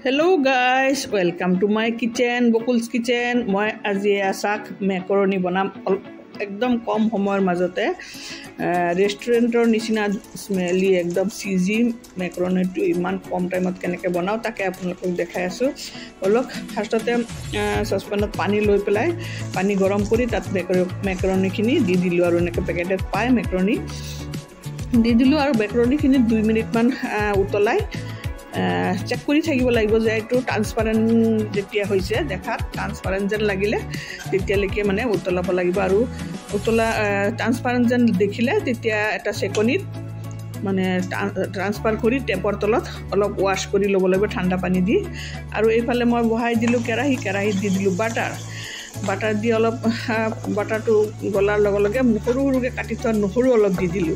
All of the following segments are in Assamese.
Hello guys, welcome to my kitchen, Bokul's kitchen. মই আজি আছাক মেকারনি বনাম একদম কম সময়ৰ মাজতে ৰেষ্টুৰেণ্টৰ নিচিনা স্মেলি একদম চিজি মেকারনিটো ইমান কম টাইমত কেনেকৈ বনাও তাকে আপোনালোকক দেখাই আছো। অলক ফাৰ্ষ্টতে সসপেনত পানী লৈ পেলাই পানী গৰম কৰি তাত মেকাৰনিখিনি দি দিলো আৰু এনেকৈ পেকেটত পায় মেকাৰনি দি দিলো আৰু মেকাৰনিখিনি 2 মিনিট মান উতলাই চেক কৰি থাকিব লাগিব যে এটো ট্ৰান্সপাৰেন্ট যেতিয়া হৈছে দেখাত ট্ৰান্সপাৰেন্ট যেন লাগিলে তেতিয়ালৈকে মানে উতলাব লাগিব আৰু উতলা ট্ৰান্সপাৰেন্ট যেন দেখিলে তেতিয়া এটা সেকনিত মানে ট্ৰান্সফাৰ কৰি টেপৰ তলত অলপ ওয়াশ কৰি ল'ব লাগিব ঠাণ্ডা পানী দি আৰু এইফালে মই বহাই দিলো কেৰাহীত দি দিলো বাটাৰ দি অলপ বাটাৰটো গলাৰ লগে লগে সৰু সৰুকৈ কাটি থোৱা নহৰু অলপ দি দিলো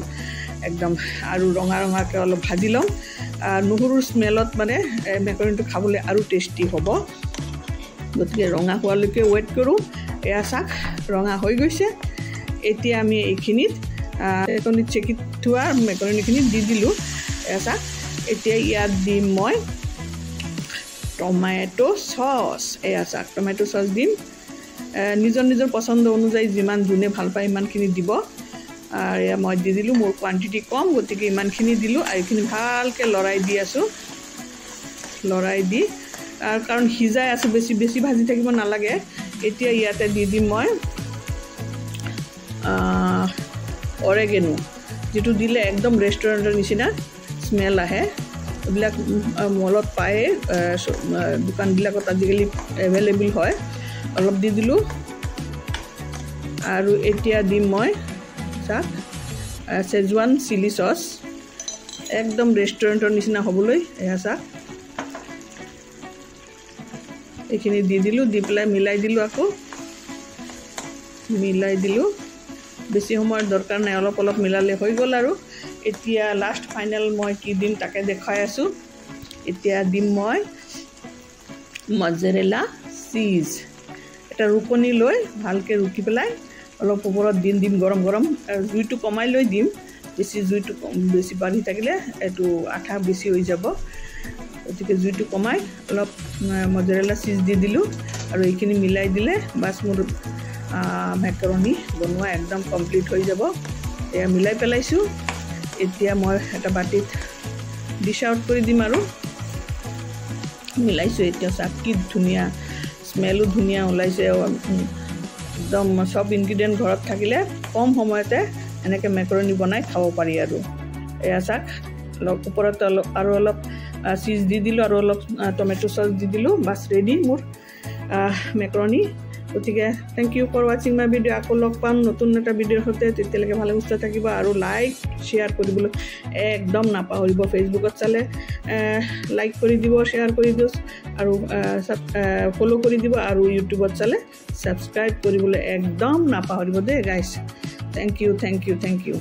একদম আৰু ৰঙাকে অলপ ভাজি লম নহৰুৰ স্মেলত মানে মেকাৰনিটো খাবলৈ আৰু টেস্টি হ'ব গতিকে ৰঙা হোৱালৈকে ওয়েট কৰো এয়া চাক ৰঙা হৈ গৈছে এতিয়া আমি এইখিনিত একনি চেকি থোৱা মেকারনিখিনি দি দিলো এয়া চাক এতিয়া ইয়াত দিম মই টমেটো সস এয়া চাক টমেটো সস দিম নিজৰ পছন্দ অনুযায়ী যিমান যোনে ভাল পায় ইমানখিনি দিব আৰু এয়া মই দি দিলো মোৰ কোৱান্টিটি কম গতিকে ইমানখিনি দিলো আৰু এইখিনি ভালকৈ লৰাই দি আছো লৰাই দি কাৰণ হিজাই আছে বেছি ভাজি থাকিব নালাগে এতিয়া ইয়াতে দি দিম মই অৰেগেনো যেটো দিলে একদম ৰেষ্টুৰেণ্টৰ নিচিনা স্মেল আহে এইবিলাক মলত পায় দোকানবিলাকত আজিকালি এভেইলেবল হয় অলপ দি দিলো আৰু এতিয়া দিম মই Szechuan chili sauce একদম ৰেষ্টুৰেণ্টৰ নিচিনা হ'বলৈ এয়া চাক এইখিনি দি দিলো দি পেলাই মিলাই দিলো আকৌ মিলাই দিলো বেছি সময়ৰ দৰকাৰ নাই অলপ মিলালে হৈ গ'ল আৰু এতিয়া লাষ্ট ফাইনাল মই কি দিম তাকে দেখাই আছো এতিয়া দিম মই মজেৰেলা চিজ এটা ৰুকনি লৈ ভালকৈ ৰুকি পেলাই অলপ ওপৰত দিম গৰম জুইটো কমাই লৈ দিম জুইটো বেছি বাঢ়ি থাকিলে এটো আঠা বেছি হৈ যাব গতিকে জুইটো কমাই অলপ মজেৰেলা চিজ দি দিলো আৰু এইখিনি মিলাই দিলে বাস মোৰ মেকাৰনি বনোৱা একদম কমপ্লিট হৈ যাব এয়া মিলাই পেলাইছো এতিয়া মই এটা বাটিত ডিশ আউট কৰি দিম আৰু মিলাইছো এতিয়া চাক কি ধুনিয়া স্মেলও ধুনিয়া ওলাইছে একদম সব ইনগ্রেডিয়েন্ট ঘৰত থাকিলে কম সময়তে এনেকে মেকাৰনি বনাই খাব পাৰি আৰু এয়া চাক ওপৰত আৰু অলপ চিজ দি দিলো আৰু অলপ টমেটো সস দি দিলো বাস ৰেডি মোৰ মেকাৰনি গতিকে thank you for watching my video আকৌ লগ পাম নতুন এটা ভিডিওৰ সৈতে তেতিয়ালৈকে ভালে সুস্থ থাকিব আৰু লাইক শেয়াৰ কৰিবলৈ একদম নাপাহৰিব ফেসবুকত চালে লাইক কৰি দিব শেয়াৰ কৰি দিও আৰু ফলো কৰি দিব আৰু ইউটিউবত চালে সাবস্ক্ৰাইব কৰিবলৈ একদম নাপাহৰিব দে গাইস থ্যাংক ইউ